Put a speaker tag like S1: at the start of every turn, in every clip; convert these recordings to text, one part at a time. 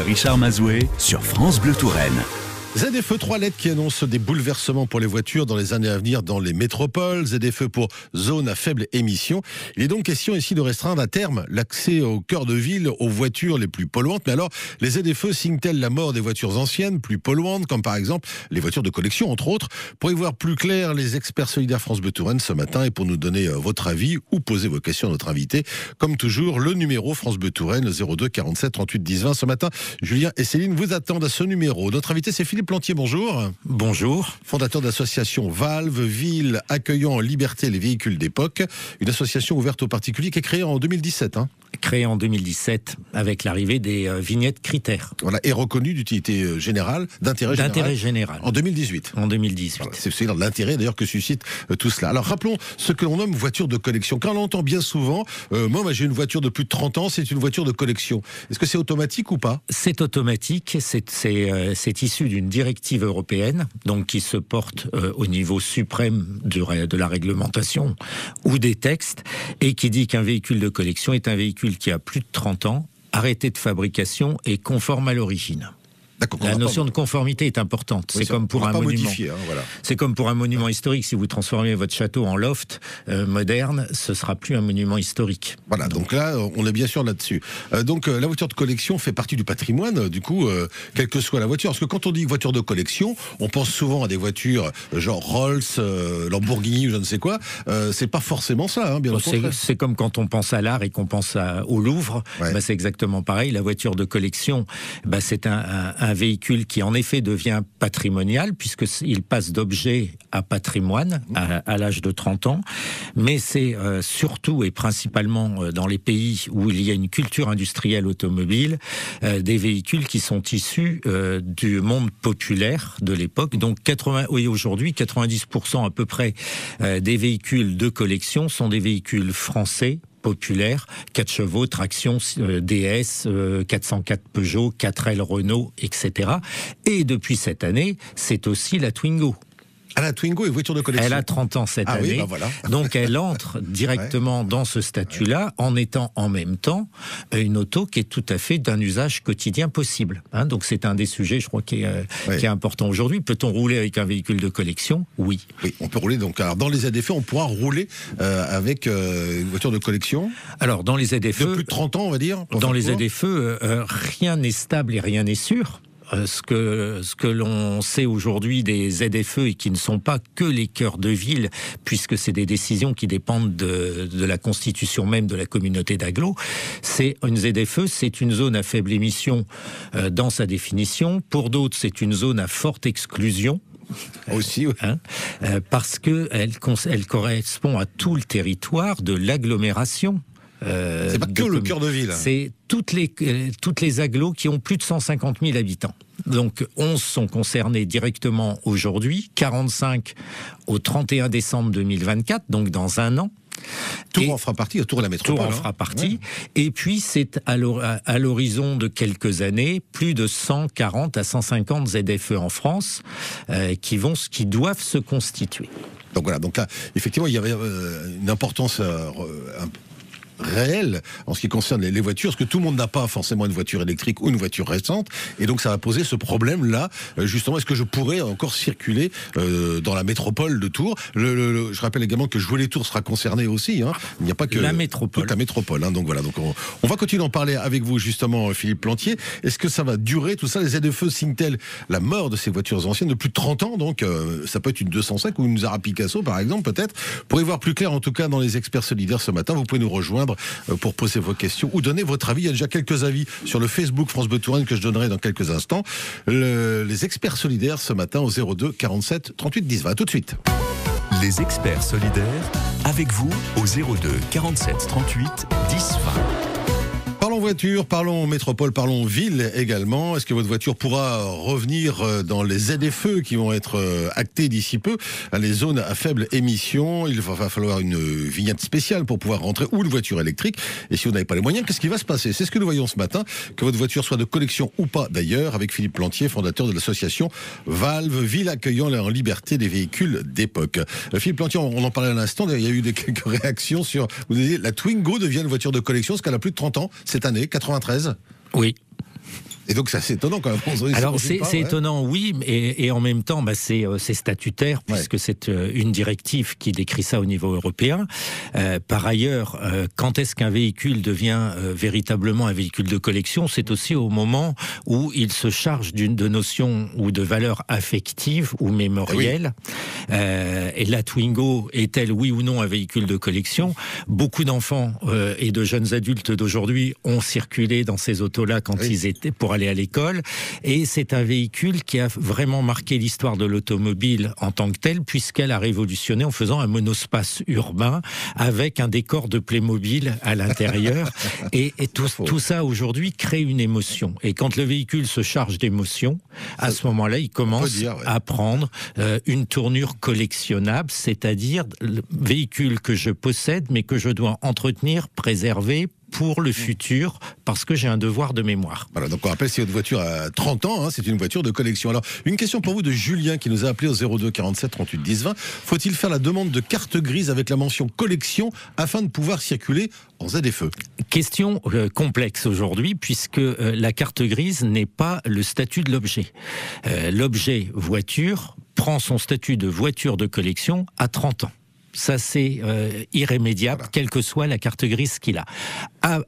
S1: Richard Mazoué sur France Bleu Touraine.
S2: ZFE 3 lettres qui annonce des bouleversements pour les voitures dans les années à venir dans les métropoles. ZFE pour zone à faible émission. Il est donc question ici de restreindre à terme l'accès au cœur de ville aux voitures les plus polluantes. Mais alors, les ZFE signent-elles la mort des voitures anciennes, plus polluantes, comme par exemple les voitures de collection, entre autres? Pour y voir plus clair, les experts solidaires France Bleu Touraine ce matin, et pour nous donner votre avis ou poser vos questions à notre invité, comme toujours, le numéro France Bleu Touraine, le 02 47 38 10 20. Ce matin, Julien et Céline vous attendent à ce numéro. Notre invité, c'est Philippe Plantier, bonjour.
S3: Bonjour.
S2: Fondateur de l'association Valve, ville accueillant en liberté les véhicules d'époque. Une association ouverte aux particuliers qui est créée en 2017.
S3: Créée en 2017 avec l'arrivée des vignettes critères.
S2: Voilà, et reconnue d'utilité générale, d'intérêt général. En 2018.
S3: En 2018.
S2: Voilà, c'est l'intérêt d'ailleurs que suscite tout cela. Alors rappelons ce que l'on nomme voiture de collection. Car on entend bien souvent, moi j'ai une voiture de plus de 30 ans, c'est une voiture de collection. Est-ce que c'est automatique ou pas?
S3: C'est automatique, c'est issu d'une directive européenne, donc qui se porte au niveau suprême de la réglementation ou des textes, et qui dit qu'un véhicule de collection est un véhicule qui a plus de 30 ans, arrêté de fabrication et conforme à l'origine. La notion de conformité est importante.
S2: Oui,
S3: c'est comme pour un monument.
S2: Voilà.
S3: C'est comme pour un monument historique. Si vous transformez votre château en loft moderne, ce sera plus un monument historique.
S2: Voilà. Donc là, on est bien sûr là-dessus. Donc la voiture de collection fait partie du patrimoine. Du coup, quelle que soit la voiture, parce que quand on dit voiture de collection, on pense souvent à des voitures genre Rolls, Lamborghini ou je ne sais quoi. C'est pas forcément ça, bien au contraire.
S3: C'est comme quand on pense à l'art et qu'on pense au Louvre. Ouais. C'est exactement pareil. La voiture de collection, c'est un véhicule qui en effet devient patrimonial puisqu'il passe d'objet à patrimoine à l'âge de 30 ans, mais c'est surtout et principalement dans les pays où il y a une culture industrielle automobile, des véhicules qui sont issus du monde populaire de l'époque. Donc aujourd'hui 90% à peu près des véhicules de collection sont des véhicules français, populaire, 4 chevaux, traction DS, 404 Peugeot, 4L Renault, etc. Et depuis cette année, c'est aussi la Twingo.
S2: Ah, la Twingo est voiture de collection.
S3: Elle a 30 ans cette année,
S2: oui, voilà.
S3: Donc elle entre directement dans ce statut-là, en étant en même temps une auto qui est tout à fait d'un usage quotidien possible. Donc c'est un des sujets, je crois, qui est important aujourd'hui. Peut-on rouler avec un véhicule de collection? Oui.
S2: Oui, on peut rouler. Donc, alors, dans les ZFE, on pourra rouler avec une voiture de collection.
S3: Alors dans les ZFE,
S2: de plus de 30 ans, on va dire.
S3: Dans les ZFE, rien n'est stable et rien n'est sûr. Ce que l'on sait aujourd'hui des ZFE et qui ne sont pas que les cœurs de ville, puisque c'est des décisions qui dépendent de la constitution même de la communauté d'agglo, c'est une ZFE, c'est une zone à faible émission dans sa définition. Pour d'autres, c'est une zone à forte exclusion.
S2: Aussi, oui.
S3: Parce qu'elle correspond à tout le territoire de l'agglomération.
S2: C'est pas que le cœur de ville.
S3: C'est toutes les agglos qui ont plus de 150 000 habitants. Donc 11 sont concernés directement aujourd'hui, 45 au 31 décembre 2024, donc dans un an.
S2: Tours en fera partie, Tours la métropole.
S3: Tours en fera partie. Ouais. Et puis c'est à l'horizon de quelques années, plus de 140 à 150 ZFE en France qui doivent se constituer.
S2: Donc voilà, donc là, effectivement, il y avait une importance réel en ce qui concerne les voitures, parce que tout le monde n'a pas forcément une voiture électrique ou une voiture récente, et donc ça va poser ce problème-là, justement, est-ce que je pourrais encore circuler dans la métropole de Tours? Je rappelle également que Jouer les Tours sera concerné aussi, il n'y a pas que
S3: la métropole.
S2: Toute la métropole, donc voilà, donc on va continuer d'en parler avec vous justement, Philippe Plantier. Est-ce que ça va durer tout ça? Les ZFE signent-elles la mort de ces voitures anciennes de plus de 30 ans, donc ça peut être une 205 ou une Zara Picasso par exemple, peut-être. Pour y voir plus clair, en tout cas dans les experts solidaires ce matin, vous pouvez nous rejoindre pour poser vos questions ou donner votre avis. Il y a déjà quelques avis sur le Facebook France Bleu Touraine que je donnerai dans quelques instants. Les experts solidaires ce matin au 02 47 38 10 20. À tout de suite.
S1: Les experts solidaires avec vous au 02 47 38 10 20.
S2: Parlons voiture, parlons métropole, parlons ville également. Est-ce que votre voiture pourra revenir dans les ZFE qui vont être actés d'ici peu, les zones à faible émission? Il va falloir une vignette spéciale pour pouvoir rentrer, ou une voiture électrique. Et si vous n'avez pas les moyens, qu'est-ce qui va se passer? C'est ce que nous voyons ce matin, que votre voiture soit de collection ou pas d'ailleurs, avec Philippe Plantier, fondateur de l'association Valve, ville accueillant en liberté des véhicules d'époque. Philippe Plantier, on en parlait à l'instant, il y a eu quelques réactions sur, vous disiez, la Twingo devient une voiture de collection, parce qu'elle a plus de 30 ans cette année, 93.
S3: Oui.
S2: Et donc c'est assez étonnant quand même.
S3: Alors c'est étonnant, oui, et en même temps, c'est statutaire, puisque c'est une directive qui décrit ça au niveau européen. Par ailleurs, quand est-ce qu'un véhicule devient véritablement un véhicule de collection? C'est aussi au moment où il se charge de notions ou de valeurs affectives ou mémorielles. Et la Twingo est-elle, oui ou non, un véhicule de collection? Beaucoup d'enfants et de jeunes adultes d'aujourd'hui ont circulé dans ces autos-là quand ils étaient pour aller à l'école, et c'est un véhicule qui a vraiment marqué l'histoire de l'automobile en tant que tel, puisqu'elle a révolutionné en faisant un monospace urbain avec un décor de Playmobil à l'intérieur, et tout ça aujourd'hui crée une émotion. Et quand le véhicule se charge d'émotions, à ce moment-là, il commence à prendre une tournure collectionnable, c'est-à-dire le véhicule que je possède, mais que je dois entretenir, préserver, pour le futur, parce que j'ai un devoir de mémoire.
S2: Voilà, donc on rappelle, si votre voiture a 30 ans, c'est une voiture de collection. Alors, une question pour vous de Julien, qui nous a appelé au 02 47 38 10 20. Faut-il faire la demande de carte grise avec la mention collection afin de pouvoir circuler en ZFE?
S3: Question complexe aujourd'hui, puisque la carte grise n'est pas le statut de l'objet. L'objet voiture prend son statut de voiture de collection à 30 ans. Ça, c'est irrémédiable, quelle que soit la carte grise qu'il a.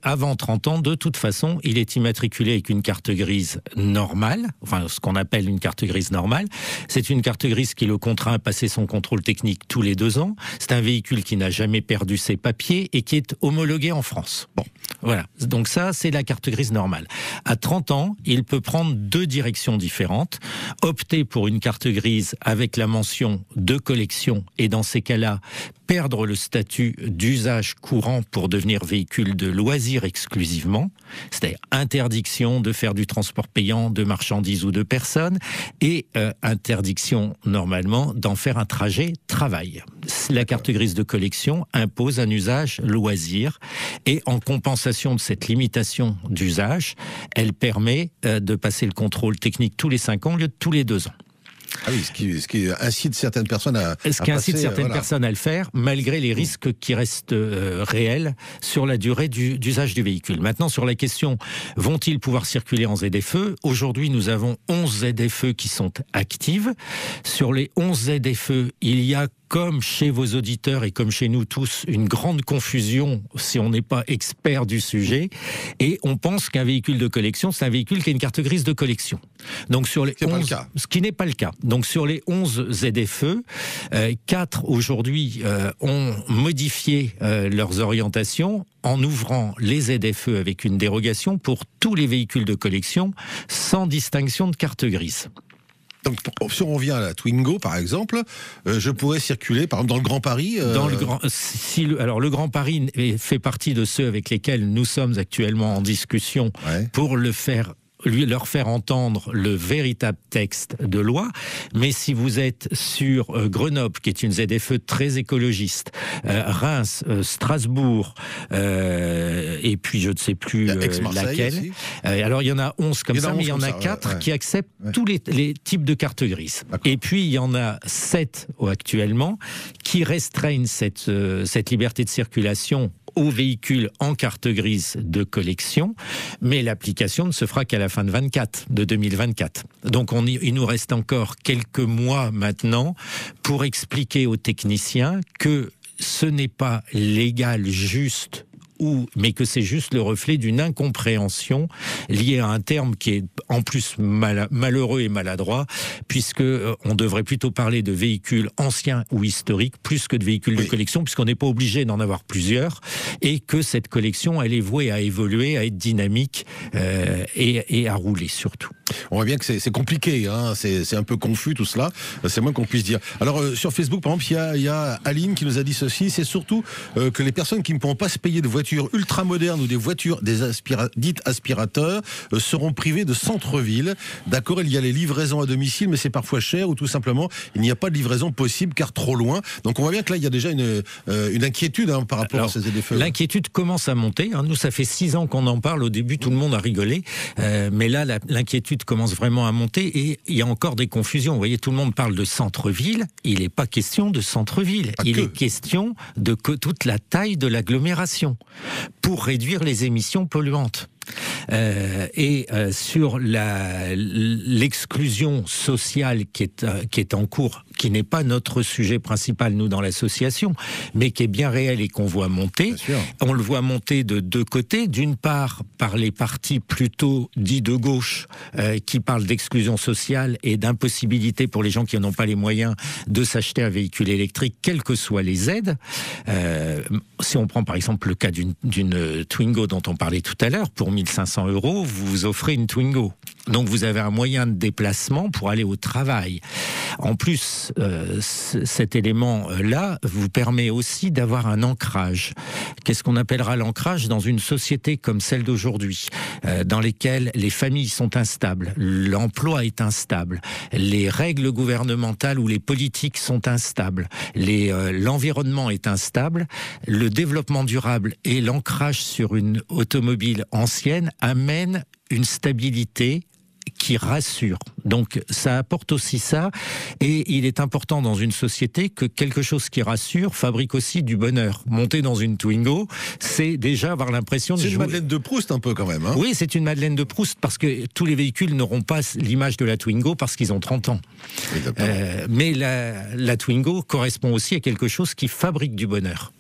S3: Avant 30 ans, de toute façon, il est immatriculé avec une carte grise normale, enfin ce qu'on appelle une carte grise normale. C'est une carte grise qui le contraint à passer son contrôle technique tous les 2 ans. C'est un véhicule qui n'a jamais perdu ses papiers et qui est homologué en France. Bon, voilà. Donc ça, c'est la carte grise normale. À 30 ans, il peut prendre 2 directions différentes. Opter pour une carte grise avec la mention de collection, et dans ces cas-là, perdre le statut d'usage courant pour devenir véhicule de loisir exclusivement, c'est-à-dire interdiction de faire du transport payant de marchandises ou de personnes, et interdiction normalement d'en faire un trajet travail. La carte grise de collection impose un usage loisir, et en compensation de cette limitation d'usage, elle permet de passer le contrôle technique tous les 5 ans au lieu de tous les 2 ans.
S2: Ah oui, ce qui incite certaines personnes à
S3: personnes à le faire, malgré les risques qui restent réels sur la durée d'usage du véhicule. Maintenant, sur la question, vont-ils pouvoir circuler en ZFE? Aujourd'hui, nous avons 11 ZFE qui sont actives. Sur les 11 ZFE, il y a, comme chez vos auditeurs et comme chez nous tous, une grande confusion si on n'est pas expert du sujet, et on pense qu'un véhicule de collection, c'est un véhicule qui a une carte grise de collection. Donc sur les 11, ce qui n'est pas le cas. Donc sur les 11 ZFE, 4 aujourd'hui ont modifié leurs orientations en ouvrant les ZFE avec une dérogation pour tous les véhicules de collection sans distinction de carte grise.
S2: Donc, si on revient à la Twingo, par exemple, je pourrais circuler, par exemple, dans le Grand Paris.
S3: Alors, le Grand Paris fait partie de ceux avec lesquels nous sommes actuellement en discussion pour leur faire entendre le véritable texte de loi. Mais si vous êtes sur Grenoble, qui est une ZFE très écologiste, Reims, Strasbourg, et puis je ne sais plus laquelle. Alors il y en a 11 comme ça, mais il y en a 4 qui acceptent tous les types de cartes grises. Et puis il y en a 7 actuellement qui restreignent cette liberté de circulation aux véhicules en carte grise de collection, mais l'application ne se fera qu'à la fin de 2024. Donc il nous reste encore quelques mois maintenant pour expliquer aux techniciens que ce n'est pas légal, juste, mais que c'est juste le reflet d'une incompréhension liée à un terme qui est en plus malheureux et maladroit, puisque on devrait plutôt parler de véhicules anciens ou historiques plus que de véhicules de collection, puisqu'on n'est pas obligé d'en avoir plusieurs, et que cette collection, elle est vouée à évoluer, à être dynamique et à rouler surtout.
S2: On voit bien que c'est compliqué, c'est un peu confus tout cela, c'est moins qu'on puisse dire. Alors sur Facebook, par exemple, il y a Aline qui nous a dit ceci, c'est surtout que les personnes qui ne pourront pas se payer de voitures ultra modernes ou des voitures dites aspirateurs seront privées de centre-ville. D'accord, il y a les livraisons à domicile, mais c'est parfois cher, ou tout simplement il n'y a pas de livraison possible car trop loin. Donc on voit bien que là il y a déjà une inquiétude par rapport à ces ZFE.
S3: L'inquiétude commence à monter. Nous, ça fait 6 ans qu'on en parle. Au début, tout le monde a rigolé, mais là l'inquiétude commence vraiment à monter, et il y a encore des confusions. Vous voyez, tout le monde parle de centre-ville. Il n'est pas question de centre-ville. Il est question de toute la taille de l'agglomération pour réduire les émissions polluantes. Sur l'exclusion sociale qui est en cours, qui n'est pas notre sujet principal, nous, dans l'association, mais qui est bien réel et qu'on voit monter. On le voit monter de deux côtés. D'une part, par les partis plutôt dits de gauche, qui parlent d'exclusion sociale et d'impossibilité pour les gens qui n'en ont pas les moyens de s'acheter un véhicule électrique, quelles que soient les aides. Si on prend par exemple le cas d'une Twingo dont on parlait tout à l'heure, pour 1 500 €, vous vous offrez une Twingo. Donc vous avez un moyen de déplacement pour aller au travail. En plus, cet élément-là vous permet aussi d'avoir un ancrage. Qu'est-ce qu'on appellera l'ancrage dans une société comme celle d'aujourd'hui, dans lesquelles les familles sont instables, l'emploi est instable, les règles gouvernementales ou les politiques sont instables, l'environnement est instable, le développement durable et l'ancrage sur une automobile ancienne amènent une stabilité qui rassure. Donc ça apporte aussi ça, et il est important dans une société que quelque chose qui rassure fabrique aussi du bonheur. Monter dans une Twingo, c'est déjà avoir l'impression de jouer.
S2: C'est une Madeleine de Proust un peu quand même.
S3: Oui, c'est une Madeleine de Proust parce que tous les véhicules n'auront pas l'image de la Twingo parce qu'ils ont 30 ans. Mais la Twingo correspond aussi à quelque chose qui fabrique du bonheur.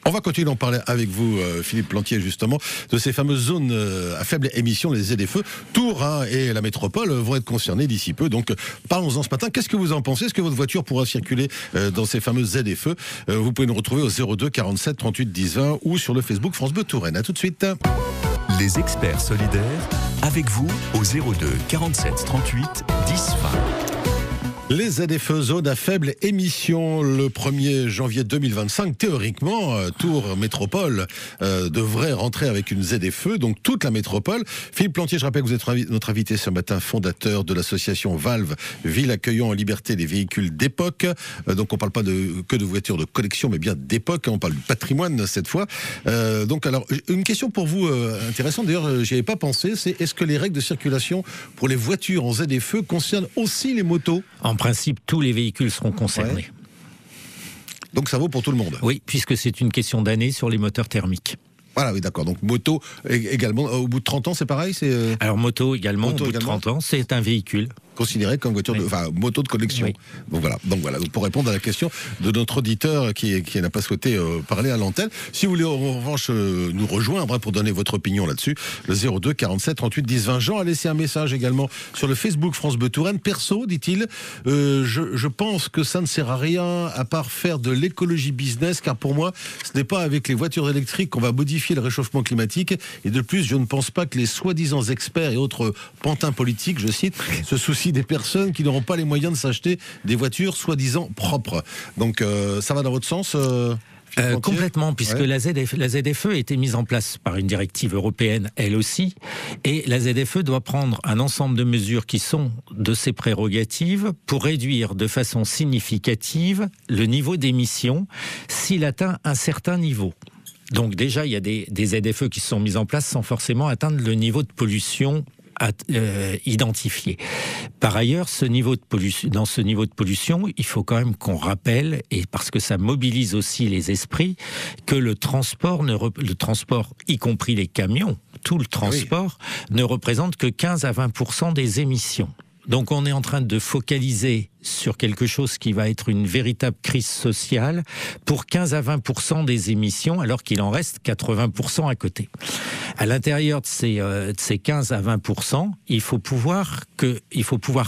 S2: On va continuer d'en parler avec vous, Philippe Plantier, justement, de ces fameuses zones à faible émission, les ZFE. Tours et la métropole vont être concernés d'ici peu. Donc, parlons-en ce matin. Qu'est-ce que vous en pensez? Est-ce que votre voiture pourra circuler dans ces fameuses ZFE? Vous pouvez nous retrouver au 02 47 38 10 20 ou sur le Facebook France Bleu Touraine. À tout de suite.
S1: Les experts solidaires, avec vous au 02 47 38 10 20.
S2: Les ZFE, zones à faible émission, le 1er janvier 2025, théoriquement, Tours Métropole devrait rentrer avec une ZFE, donc toute la métropole. Philippe Plantier, je rappelle que vous êtes notre invité ce matin, fondateur de l'association Valve, ville accueillant en liberté les véhicules d'époque. Donc on ne parle pas que de voitures de collection, mais bien d'époque, on parle du patrimoine cette fois. Donc alors, une question pour vous intéressante, d'ailleurs j'y avais pas pensé, c'est est-ce que les règles de circulation pour les voitures en ZFE concernent aussi les motos ?
S3: En principe, tous les véhicules seront concernés.
S2: Ouais. Donc ça vaut pour tout le monde?
S3: Oui, puisque c'est une question d'année sur les moteurs thermiques.
S2: Voilà, oui, d'accord. Donc moto également, au bout de 30 ans, c'est pareil?
S3: Alors moto également, au bout de 30 ans, c'est un véhicule.
S2: Considéré comme voiture moto de collection. Oui. Donc voilà. Donc pour répondre à la question de notre auditeur qui n'a pas souhaité parler à l'antenne, si vous voulez en revanche nous rejoindre pour donner votre opinion là-dessus, le 02 47 38 10 20. Jean a laissé un message également sur le Facebook France Bleu Touraine. Perso, dit-il, je pense que ça ne sert à rien à part faire de l'écologie business, car pour moi, ce n'est pas avec les voitures électriques qu'on va modifier le réchauffement climatique. Et de plus, je ne pense pas que les soi-disant experts et autres pantins politiques, je cite, se soucient des personnes qui n'auront pas les moyens de s'acheter des voitures soi-disant propres. Donc ça va dans votre sens
S3: complètement, puisque la ZFE a été mise en place par une directive européenne, elle aussi, et la ZFE doit prendre un ensemble de mesures qui sont de ses prérogatives pour réduire de façon significative le niveau d'émission s'il atteint un certain niveau. Donc déjà, il y a des ZFE qui se sont mises en place sans forcément atteindre le niveau de pollution identifié. Par ailleurs, dans ce niveau de pollution, il faut quand même qu'on rappelle, et parce que ça mobilise aussi les esprits, que le transport, y compris les camions, tout le transport, ne représente que 15 à 20% des émissions. Donc on est en train de focaliser sur quelque chose qui va être une véritable crise sociale pour 15 à 20% des émissions, alors qu'il en reste 80% à côté. À l'intérieur de ces 15 à 20%, il faut pouvoir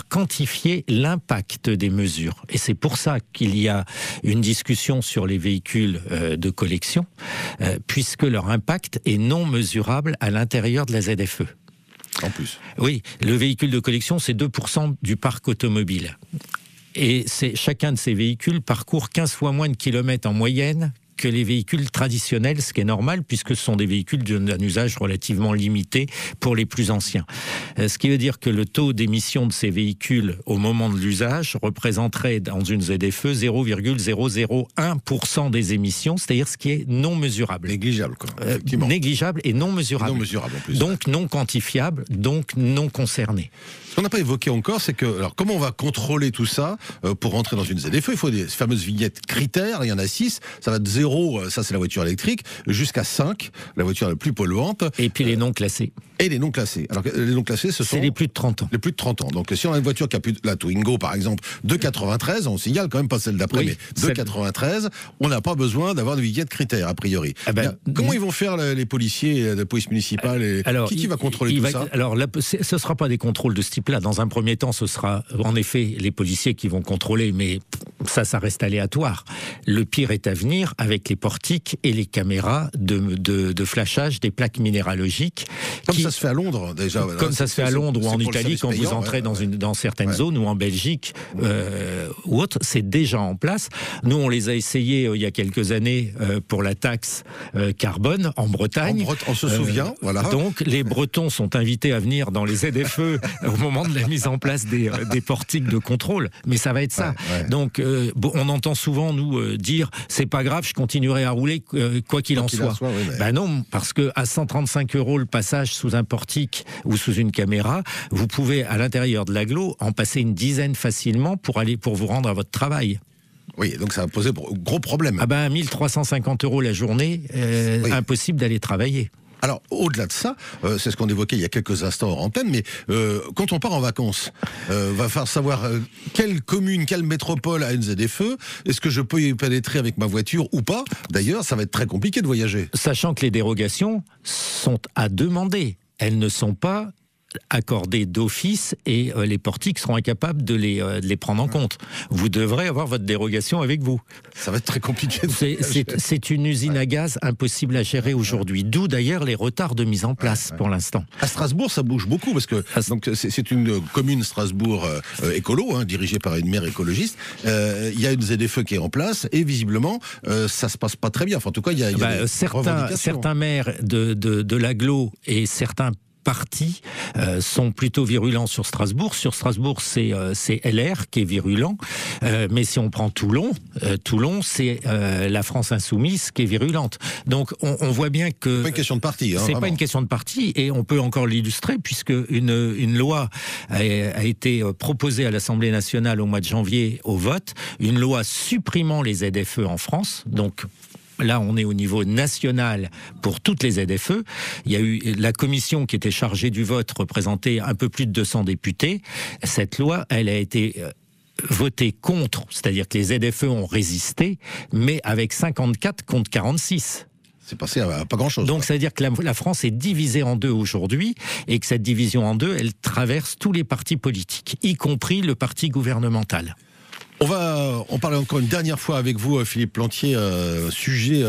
S3: quantifier l'impact des mesures. Et c'est pour ça qu'il y a une discussion sur les véhicules de collection, puisque leur impact est non mesurable à l'intérieur de la ZFE.
S2: En plus.
S3: Oui, le véhicule de collection, c'est 2% du parc automobile. Et chacun de ces véhicules parcourt 15 fois moins de kilomètres en moyenne que les véhicules traditionnels, ce qui est normal puisque ce sont des véhicules d'un usage relativement limité pour les plus anciens. Ce qui veut dire que le taux d'émission de ces véhicules au moment de l'usage représenterait dans une ZFE 0,001% des émissions, c'est-à-dire ce qui est non mesurable.
S2: Négligeable, quoi. Effectivement.
S3: Négligeable et non mesurable.
S2: Non mesurable en plus.
S3: Donc non quantifiable, donc non concerné.
S2: Ce qu'on n'a pas évoqué encore, c'est que, alors comment on va contrôler tout ça pour rentrer dans une ZFE? Il faut des fameuses vignettes critères, il y en a 6, ça va de 0, ça c'est la voiture électrique, jusqu'à 5, la voiture la plus polluante.
S3: Et puis les non classés.
S2: Et les non classés. Alors les non classés, ce sont...
S3: C'est les plus de 30 ans.
S2: Les plus de 30 ans. Donc si on a une voiture qui a plus de... La Twingo par exemple, de 93, on signale quand même pas celle d'après, mais de 93, on n'a pas besoin d'avoir de vignette critères, a priori. Comment ils vont faire les policiers de police municipale et...
S3: Alors,
S2: qui va contrôler tout ça?
S3: Alors là, ce ne sera pas des contrôles de ce type-là. Dans un premier temps, ce sera en effet les policiers qui vont contrôler, mais ça reste aléatoire. Le pire est à venir avec les portiques et les caméras de flashage des plaques minéralogiques.
S2: Comme ça se fait à Londres, déjà.
S3: Comme ça se fait à Londres ou en Italie, quand vous entrez dans certaines zones, ou en Belgique, ou autre, c'est déjà en place. Nous, on les a essayés il y a quelques années pour la taxe carbone en Bretagne.
S2: On se souvient, voilà.
S3: Donc, les Bretons sont invités à venir dans les ZFE au moment de la mise en place des portiques de contrôle. Mais ça va être ça. Donc, on entend souvent nous dire, c'est pas grave, je continuerai à rouler quoi qu'il en soit. Ben non, parce que à 135 € le passage sous un portique ou sous une caméra, vous pouvez à l'intérieur de l'agglo en passer une dizaine facilement pour vous rendre à votre travail.
S2: Oui, donc ça va poser gros problème.
S3: Ah ben 1350 € la journée, impossible d'aller travailler.
S2: Alors, au-delà de ça, c'est ce qu'on évoquait il y a quelques instants en antenne, mais quand on part en vacances, va falloir savoir quelle commune, quelle métropole a une ZFE, est-ce que je peux y pénétrer avec ma voiture ou pas? D'ailleurs, ça va être très compliqué de voyager.
S3: Sachant que les dérogations sont à demander, elles ne sont pas accordées d'office et les portiques seront incapables de les prendre en compte. Vous devrez avoir votre dérogation avec vous. Ça va être très compliqué. C'est une usine à gaz impossible à gérer aujourd'hui, d'où d'ailleurs les retards de mise en place pour l'instant.
S2: À Strasbourg, ça bouge beaucoup parce que c'est une commune Strasbourg écolo, dirigée par une maire écologiste. Il y a une ZFE qui est en place et visiblement ça se passe pas très bien. Enfin, en tout cas, il y a des
S3: certains maires de l'agglo et certains partis sont plutôt virulents sur Strasbourg. Sur Strasbourg, c'est LR qui est virulent. Mais si on prend Toulon, c'est la France Insoumise qui est virulente. Donc on voit bien que...
S2: C'est pas une question de parti.
S3: C'est pas une question de parti, et on peut encore l'illustrer, puisque une loi a été proposée à l'Assemblée nationale au mois de janvier au vote, une loi supprimant les ZFE en France, donc... Là, on est au niveau national pour toutes les ZFE. Il y a eu la commission qui était chargée du vote, représentait un peu plus de 200 députés. Cette loi, elle a été votée contre, c'est-à-dire que les ZFE ont résisté, mais avec 54 contre 46.
S2: C'est passé à pas grand-chose.
S3: Donc ça veut dire que la France est divisée en deux aujourd'hui, et que cette division en deux, elle traverse tous les partis politiques, y compris le parti gouvernemental.
S2: On va en parler encore une dernière fois avec vous, Philippe Plantier, sujet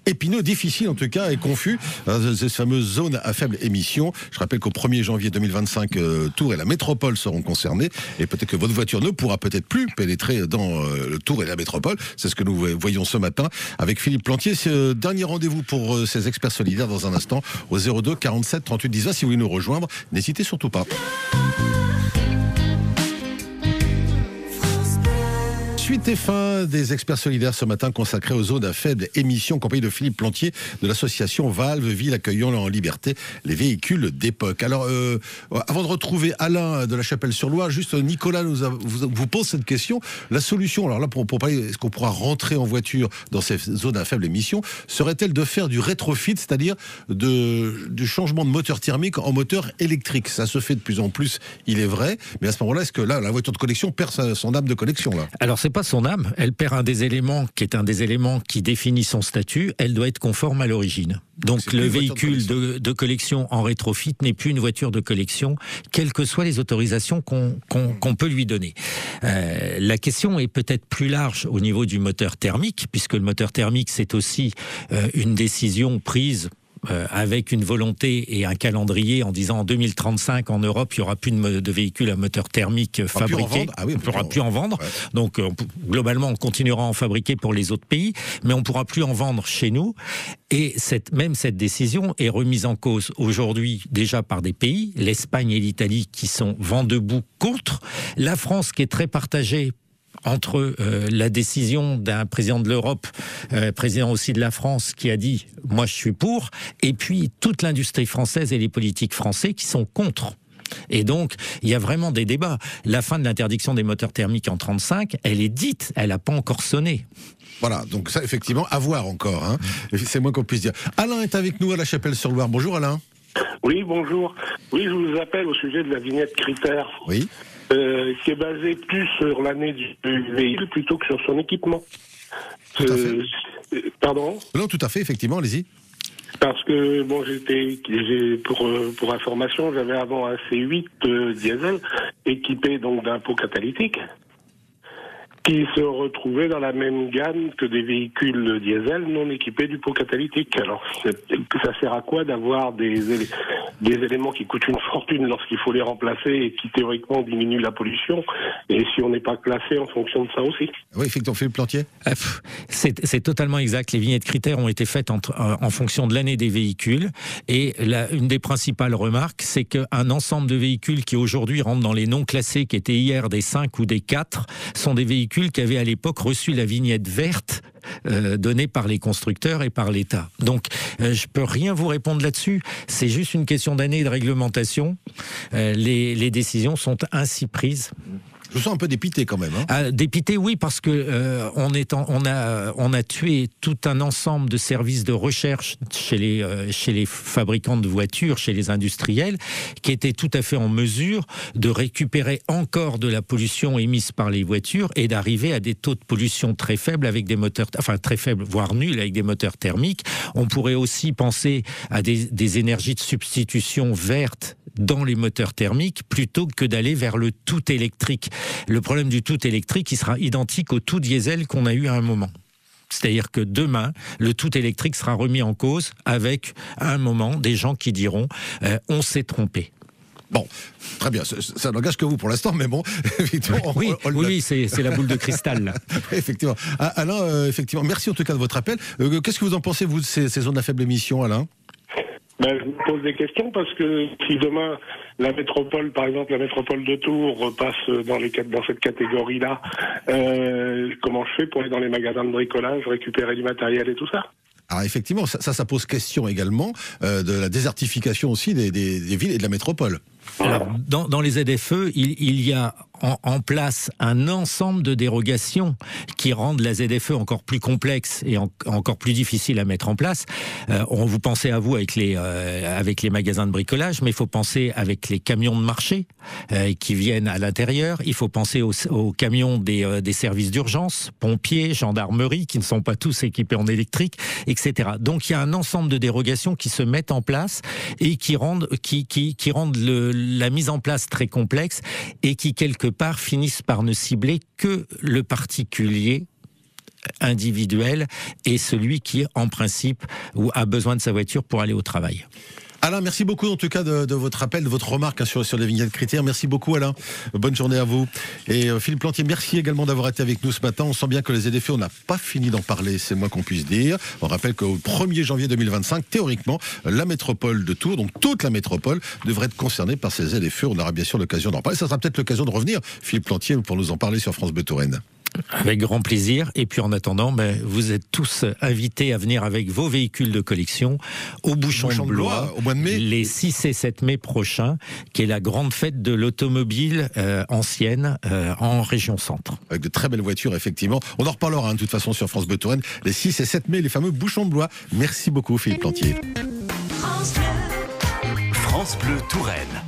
S2: épineux, difficile en tout cas, et confus, ces fameuses zones à faible émission. Je rappelle qu'au 1er janvier 2025, Tours et la métropole seront concernés, et peut-être que votre voiture ne pourra peut-être plus pénétrer dans le Tours et la métropole. C'est ce que nous voyons ce matin avec Philippe Plantier. Dernier rendez-vous pour ces experts solidaires dans un instant, au 02 47 38 10 20. Si vous voulez nous rejoindre, n'hésitez surtout pas. Suite et fin des experts solidaires ce matin consacrés aux zones à faible émission, en compagnie de Philippe Plantier de l'association Valve, ville accueillant en liberté les véhicules d'époque. Alors, avant de retrouver Alain de la Chapelle-sur-Loire, juste Nicolas vous pose cette question. La solution, alors là, pour parler, est-ce qu'on pourra rentrer en voiture dans ces zones à faible émission, serait-elle de faire du rétrofit, c'est-à-dire du changement de moteur thermique en moteur électrique? Ça se fait de plus en plus, il est vrai, mais à ce moment-là, est-ce que là, la voiture de collection perd son âme de collection là? Alors,
S3: pas son âme, elle perd un des éléments qui est un des éléments qui définit son statut, elle doit être conforme à l'origine. Donc le véhicule de collection en rétrofit n'est plus une voiture de collection, quelles que soient les autorisations qu'on peut lui donner. La question est peut-être plus large au niveau du moteur thermique, puisque le moteur thermique c'est aussi une décision prise avec une volonté et un calendrier en disant en 2035 en Europe, il n'y aura plus de véhicules à moteur thermique fabriqués. On ne pourra plus en vendre. Ouais. Donc globalement, on continuera à en fabriquer pour les autres pays, mais on ne pourra plus en vendre chez nous. Et même cette décision est remise en cause aujourd'hui déjà par des pays, l'Espagne et l'Italie, qui sont vent debout contre, la France qui est très partagée entre la décision d'un président de l'Europe, président aussi de la France, qui a dit « moi je suis pour », et puis toute l'industrie française et les politiques français qui sont contre. Et donc, il y a vraiment des débats. La fin de l'interdiction des moteurs thermiques en 1935, elle est dite, elle n'a pas encore sonné.
S2: Voilà, donc ça, effectivement, à voir encore. Hein. C'est moins qu'on puisse dire. Alain est avec nous à La Chapelle-sur-Loire. Bonjour Alain.
S4: Oui, bonjour. Oui, je vous appelle au sujet de la vignette critère.
S2: Oui.
S4: Qui est basée plus sur l'année du véhicule plutôt que sur son équipement.
S2: Tout à fait.
S4: Pardon ?
S2: Non, tout à fait, effectivement, allez-y.
S4: Parce que, bon, pour information, j'avais avant un C8 diesel équipé donc d'un pot catalytique qui se retrouvait dans la même gamme que des véhicules diesel non équipés du pot catalytique. Alors, ça sert à quoi d'avoir des éléments qui coûtent une fortune lorsqu'il faut les remplacer et qui théoriquement diminuent la pollution, et si on n'est pas classé en fonction de ça aussi?
S2: Oui, effectivement, Philippe Plantier.
S3: C'est totalement exact. Les vignettes critères ont été faites en fonction de l'année des véhicules, et une des principales remarques, c'est qu'un ensemble de véhicules qui aujourd'hui rentrent dans les non classés, qui étaient hier des 5 ou des 4, sont des véhicules qui avaient à l'époque reçu la vignette verte donnée par les constructeurs et par l'État. Donc, je peux rien vous répondre là-dessus. C'est juste une question d'année de réglementation. Les décisions sont ainsi prises.
S2: Je sens un peu dépité quand même. Hein.
S3: Dépité, oui, parce que on a tué tout un ensemble de services de recherche chez les fabricants de voitures, chez les industriels, qui étaient tout à fait en mesure de récupérer encore de la pollution émise par les voitures et d'arriver à des taux de pollution très faibles avec des moteurs, enfin très faibles, voire nuls avec des moteurs thermiques. On pourrait aussi penser à des énergies de substitution vertes dans les moteurs thermiques plutôt que d'aller vers le tout électrique. Le problème du tout électrique, il sera identique au tout diesel qu'on a eu à un moment. C'est-à-dire que demain, le tout électrique sera remis en cause avec, à un moment, des gens qui diront « on s'est trompé ».
S2: Bon, très bien, ça n'engage que vous pour l'instant, mais bon, effectivement...
S3: Oui, c'est la boule de cristal, là.
S2: Effectivement. Alain, effectivement, merci en tout cas de votre appel. Qu'est-ce que vous en pensez, vous, de ces zones à faible émission, Alain ?
S4: Je me pose des questions parce que si demain la métropole, par exemple la métropole de Tours, passe dans cette catégorie-là, comment je fais pour aller dans les magasins de bricolage, récupérer du matériel et tout ça ?
S2: Alors effectivement, ça pose question également de la désertification aussi des villes et de la métropole.
S3: Alors, dans les ZFE, il y a en place un ensemble de dérogations qui rendent la ZFE encore plus complexe et encore plus difficile à mettre en place. On vous pensez à vous avec les magasins de bricolage, mais il faut penser avec les camions de marché qui viennent à l'intérieur. Il faut penser aux camions des services d'urgence, pompiers, gendarmerie, qui ne sont pas tous équipés en électrique, etc. Donc il y a un ensemble de dérogations qui se mettent en place et qui rendent la mise en place très complexe et qui, quelque part, finissent par ne cibler que le particulier individuel et celui qui, en principe, a besoin de sa voiture pour aller au travail.
S2: Alain, merci beaucoup en tout cas de votre appel, de votre remarque sur les vignettes critères. Merci beaucoup Alain, bonne journée à vous. Et Philippe Plantier, merci également d'avoir été avec nous ce matin. On sent bien que les ZFE, on n'a pas fini d'en parler, c'est moins qu'on puisse dire. On rappelle qu'au 1er janvier 2025, théoriquement, la métropole de Tours, donc toute la métropole, devrait être concernée par ces ZFE. On aura bien sûr l'occasion d'en parler. Ça sera peut-être l'occasion de revenir, Philippe Plantier, pour nous en parler sur France Bleu Touraine.
S3: Avec grand plaisir. Et puis en attendant, vous êtes tous invités à venir avec vos véhicules de collection au Bouchon de Blois
S2: au mois de mai,
S3: les 6 et 7 mai prochains, qui est la grande fête de l'automobile ancienne en région centre. Avec
S2: de très belles voitures, effectivement. On en reparlera de toute façon sur France Bleu Touraine. Les 6 et 7 mai, les fameux Bouchons de Blois. Merci beaucoup Philippe Plantier.
S1: France Bleu Touraine.